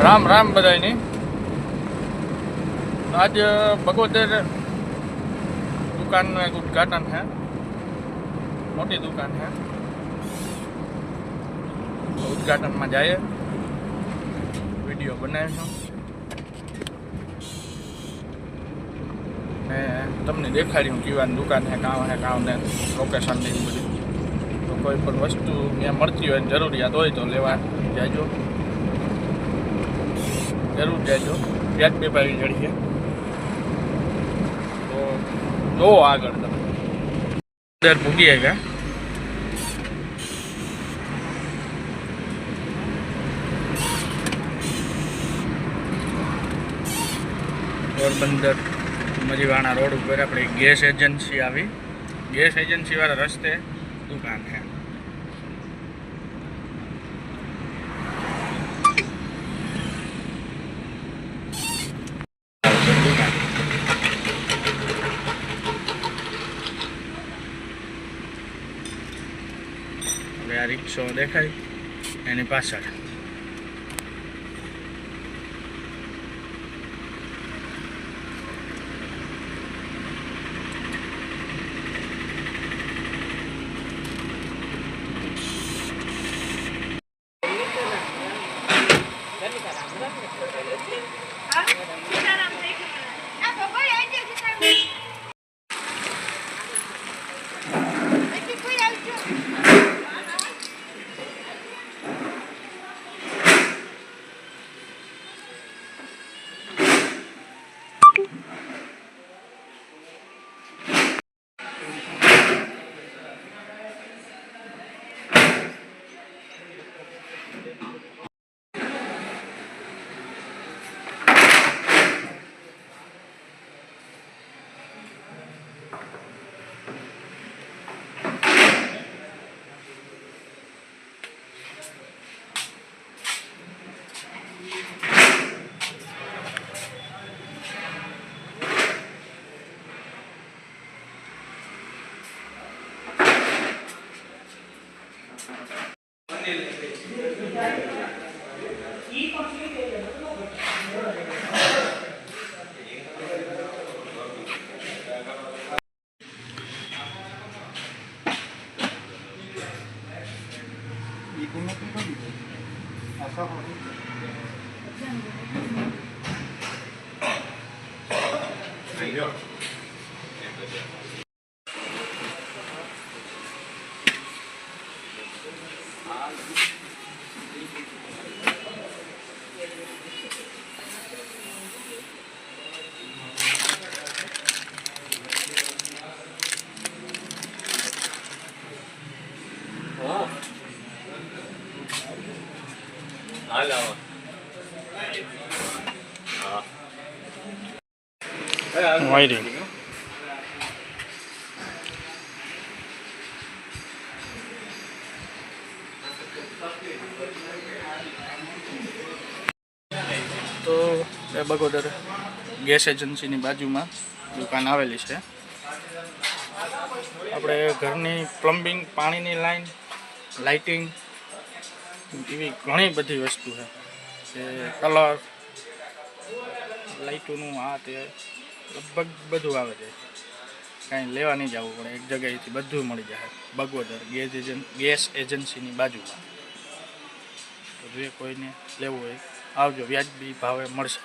राम राम बधाई आज बगोदर दुकान में उद्घाटन है, मोटी दुकान है। तो उद्घाटन में जाए वीडियो बनाए तमने देखाड़ी केवा दुकान है, काँ है काँ ने लोकेशन ने बधी। तो कोई पण वस्तु ત્યાં મળતી હોય જરૂરિયાત હોય તો લેવા જાજો, જરૂર જાજો। વ્યાજ બે ભાઈ જડીએ તો જો આગળ તમે અંદર ભૂગીએગા। પોરબંદર मजीवाणा रोड पर अपनी गैस एजेंसी आई। गैस एजेंसी वाला रस्ते दुकान है। आ रिक्शो देखाय एनी पाछळ वायरिंग तो बगोदर गैस एजेंसी बाजू में दुकान आवेली है। अपने घरनी प्लम्बिंग पानी लाइन लाइटिंग एवं घणी बधी वस्तु है। कलर लाइटों आ लगभग बधु आवे है। कहीं लेवा नहीं जाव पड़े, एक जगह थी बधु मળી जाए। बगोदर गैस एजेंसी बाजू में तो जो कोई ने लेवो हो आवजो, व्याजबी भावे मळशे।